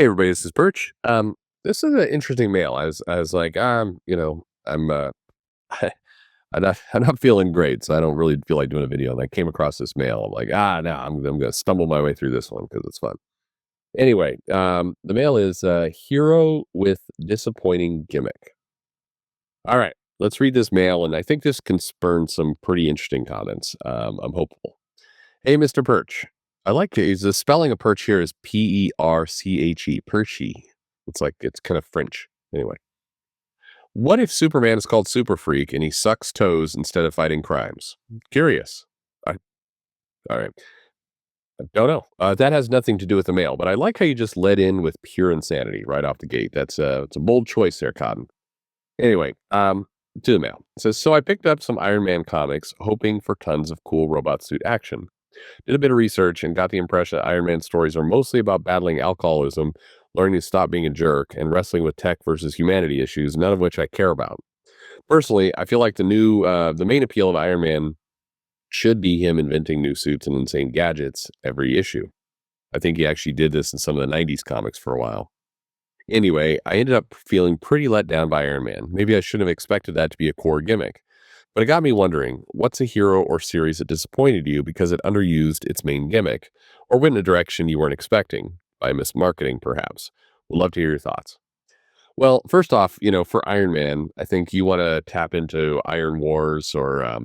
Hey everybody, this is Perch. This is an interesting mail. I was like, I'm not feeling great, so I don't really feel like doing a video. And I came across this mail. I'm like, no, I'm gonna stumble my way through this one because it's fun. Anyway, the mail is hero with disappointing gimmick. All right, let's read this mail, and I think this can spurn some pretty interesting comments. I'm hopeful. Hey, Mr. Perch. I like to use the spelling of perch here is Perche, Perchy. It's kind of French. Anyway, what if Superman is called Super Freak and he sucks toes instead of fighting crimes? Curious. I, all right. I don't know. That has nothing to do with the mail, but I like how you just led in with pure insanity right off the gate. It's a bold choice there, Cotton. Anyway, to the mail. It says, so I picked up some Iron Man comics, hoping for tons of cool robot suit action. Did a bit of research and got the impression that Iron Man stories are mostly about battling alcoholism, learning to stop being a jerk, and wrestling with tech versus humanity issues, none of which I care about. Personally, I feel like the main appeal of Iron Man should be him inventing new suits and insane gadgets every issue. I think he actually did this in some of the 90s comics for a while. Anyway, I ended up feeling pretty let down by Iron Man. Maybe I shouldn't have expected that to be a core gimmick. But it got me wondering, what's a hero or series that disappointed you because it underused its main gimmick, or went in a direction you weren't expecting, by mismarketing perhaps? Would love to hear your thoughts. Well, first off, for Iron Man, I think you want to tap into Iron Wars or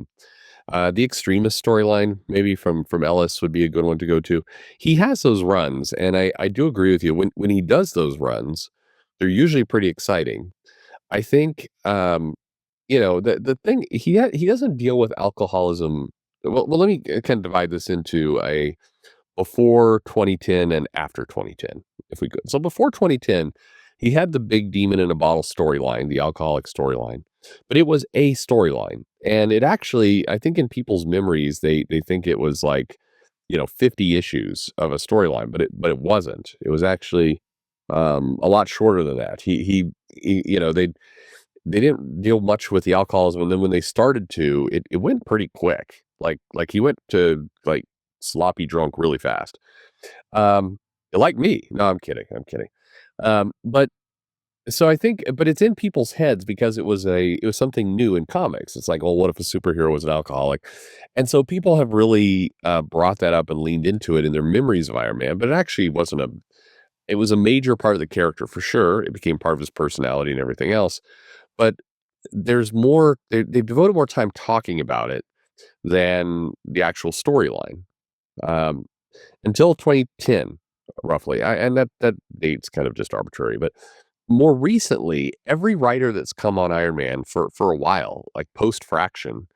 the Extremist storyline, maybe from Ellis would be a good one to go to. He has those runs, and I do agree with you. When he does those runs, they're usually pretty exciting. I think the thing he doesn't deal with alcoholism. Well, let me kind of divide this into a before 2010 and after 2010, if we could. So before 2010, he had the big demon in a bottle storyline, the alcoholic storyline, but it was a storyline, and it actually, I think, in people's memories, they think it was like 50 issues of a storyline, but it wasn't. It was actually a lot shorter than that. He they didn't deal much with the alcoholism, and then when they started to, it went pretty quick. Like he went to like sloppy drunk really fast. Um, like me. No, I'm kidding. I'm kidding. But so I think, but it's in people's heads because it was something new in comics. It's like, well, what if a superhero was an alcoholic? And so people have really brought that up and leaned into it in their memories of Iron Man. But it actually wasn't a. It was a major part of the character for sure. It became part of his personality and everything else. But there's more. They've devoted more time talking about it than the actual storyline. Um, until 2010, roughly. And that date's kind of just arbitrary, but more recently, every writer that's come on Iron Man for a while, like post Fraction,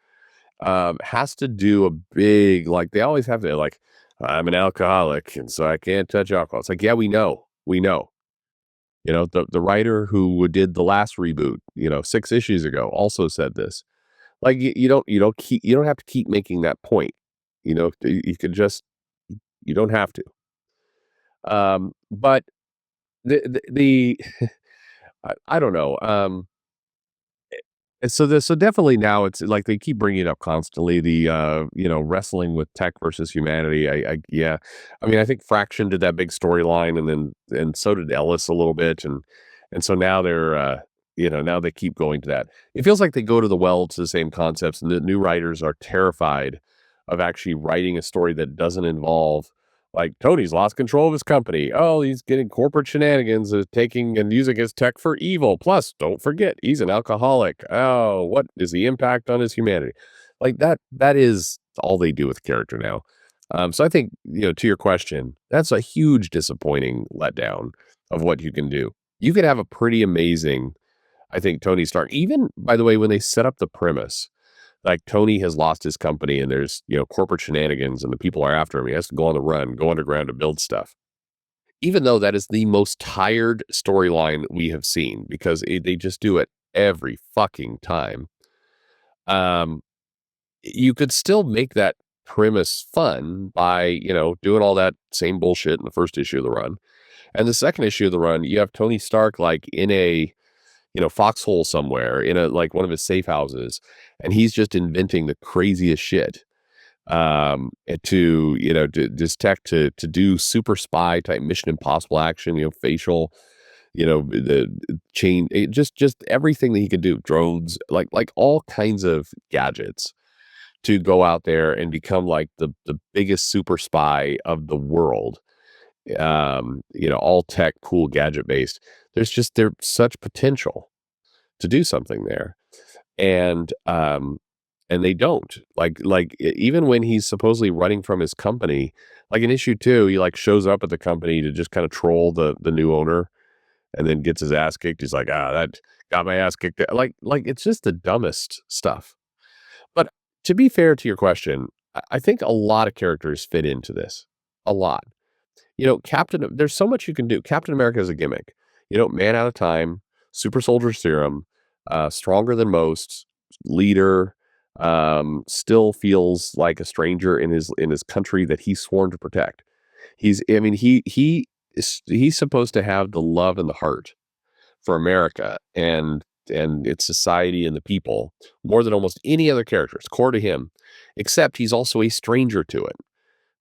has to do a big, like they always have to, like, I'm an alcoholic and so I can't touch alcohol. It's like, yeah, we know. The writer who did the last reboot, 6 issues ago, also said this. Like you don't have to keep making that point. You could just you don't have to. But the I don't know. And so definitely now it's like they keep bringing it up constantly. The wrestling with tech versus humanity. Yeah, I mean I think Fraction did that big storyline, and so did Ellis a little bit, and so now they're now they keep going to that. It feels like they go to the well to the same concepts, and the new writers are terrified of actually writing a story that doesn't involve, like, Tony's lost control of his company. Oh, he's getting corporate shenanigans, taking and using his tech for evil. Plus, don't forget, he's an alcoholic. Oh, what is the impact on his humanity? Like that is all they do with character now. So I think, to your question, that's a huge disappointing letdown of what you can do. You could have a pretty amazing, I think, Tony Stark. Even, by the way, when they set up the premise, like Tony has lost his company and there's, corporate shenanigans and the people are after him. He has to go on the run, go underground to build stuff. Even though that is the most tired storyline we have seen because they just do it every fucking time. Um, you could still make that premise fun by, doing all that same bullshit in the first issue of the run. And the second issue of the run, you have Tony Stark like in a foxhole somewhere in a like one of his safe houses, and he's just inventing the craziest shit. to, to this tech to do super spy type Mission Impossible action, facial, the chain, just everything that he could do, drones, like all kinds of gadgets to go out there and become like the biggest super spy of the world. All tech, cool, gadget based. There's such potential to do something there. And they don't even when he's supposedly running from his company, like in issue 2, he like shows up at the company to just kind of troll the new owner, and then gets his ass kicked. He's like, that got my ass kicked. Like it's just the dumbest stuff. But to be fair to your question, I think a lot of characters fit into this. A lot. There's so much you can do. Captain America is a gimmick. Man out of time, super soldier serum, stronger than most, leader, still feels like a stranger in his country that he's sworn to protect. He's supposed to have the love and the heart for America and its society and the people more than almost any other character. It's core to him, except he's also a stranger to it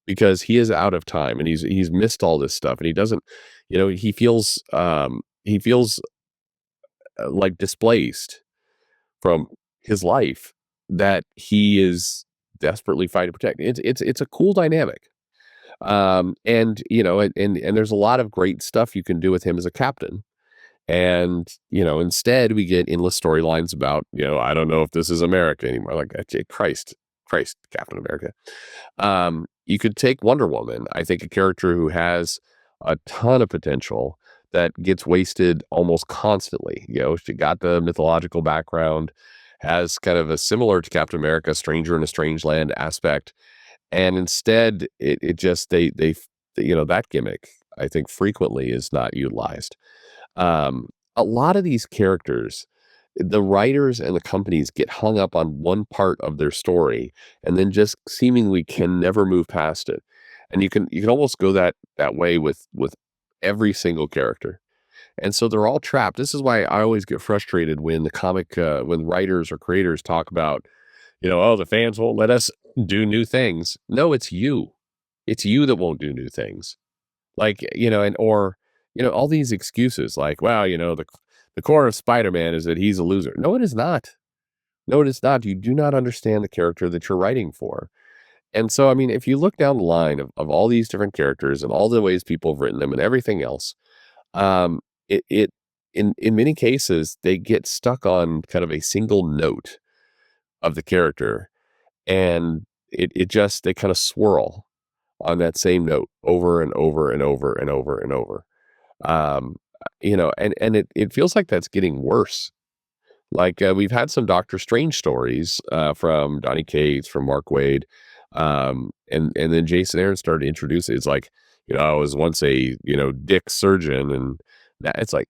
because he is out of time and he's missed all this stuff, and he doesn't, he feels like displaced from his life that he is desperately fighting to protect. It's a cool dynamic. And there's a lot of great stuff you can do with him as a captain. And, instead we get endless storylines about, I don't know if this is America anymore. Like, Christ, Captain America. You could take Wonder Woman, I think a character who has a ton of potential that gets wasted almost constantly. She got the mythological background, has kind of a similar to Captain America, stranger in a strange land aspect. And instead it just, that gimmick, I think frequently is not utilized. A lot of these characters, the writers and the companies get hung up on one part of their story and then just seemingly can never move past it. And you can almost go that way with every single character. And so they're all trapped. This is why I always get frustrated when when writers or creators talk about, oh, the fans won't let us do new things. No, it's you. It's you that won't do new things. Like, all these excuses like, well, the core of Spider-Man is that he's a loser. No, it is not. No, it is not. You do not understand the character that you're writing for. And so, I mean, if you look down the line of all these different characters and all the ways people have written them and everything else, um, it in many cases, they get stuck on kind of a single note of the character, and it just, they kind of swirl on that same note over and over and over and over and over. Um, and it feels like that's getting worse. Like, we've had some Doctor Strange stories, from Donny Cates, from Mark Waid, and then Jason Aaron started to introduce it. It's like, I was once a, dick surgeon, and that it's like,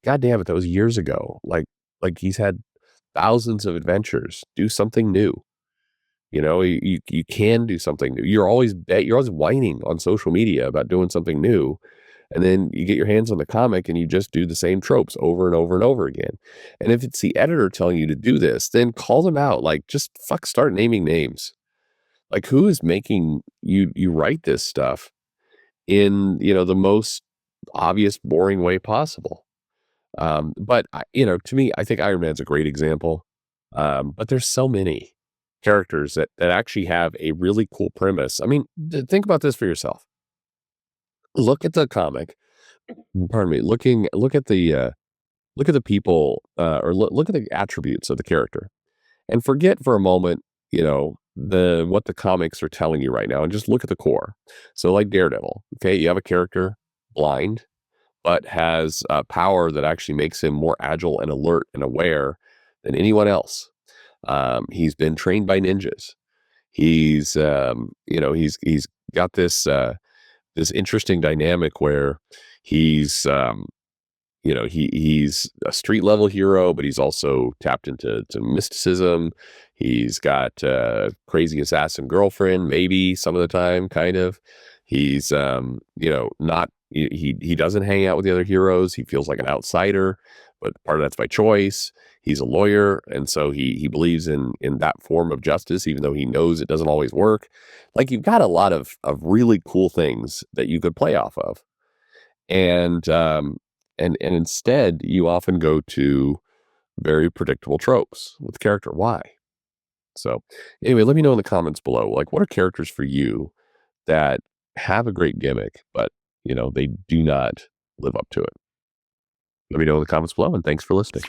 God damn it, that was years ago. Like he's had thousands of adventures. Do something new. You can do something new. You're always whining on social media about doing something new. And then you get your hands on the comic and you just do the same tropes over and over and over again. And if it's the editor telling you to do this, then call them out. Like, just start naming names. Like, who is making you write this stuff in, the most obvious, boring way possible? But to me, I think Iron Man's a great example. But there's so many characters that actually have a really cool premise. I mean, think about this for yourself. Look at the comic. Pardon me. Look at the people, or look at the attributes of the character, and forget for a moment, the what the comics are telling you right now, and just look at the core. So, like Daredevil, okay, you have a character blind, but has power that actually makes him more agile and alert and aware than anyone else. He's been trained by ninjas. He's got this interesting dynamic where he's he's a street level hero, but he's also tapped into mysticism. He's got crazy assassin girlfriend, maybe some of the time, kind of. He's not he doesn't hang out with the other heroes. He feels like an outsider, but part of that's by choice. He's a lawyer, and so he believes in that form of justice, even though he knows it doesn't always work. Like, you've got a lot of really cool things that you could play off of. And and instead you often go to very predictable tropes with the character. Why? So anyway, let me know in the comments below, like, what are characters for you that have a great gimmick, but they do not live up to it? Let me know in the comments below, and thanks for listening.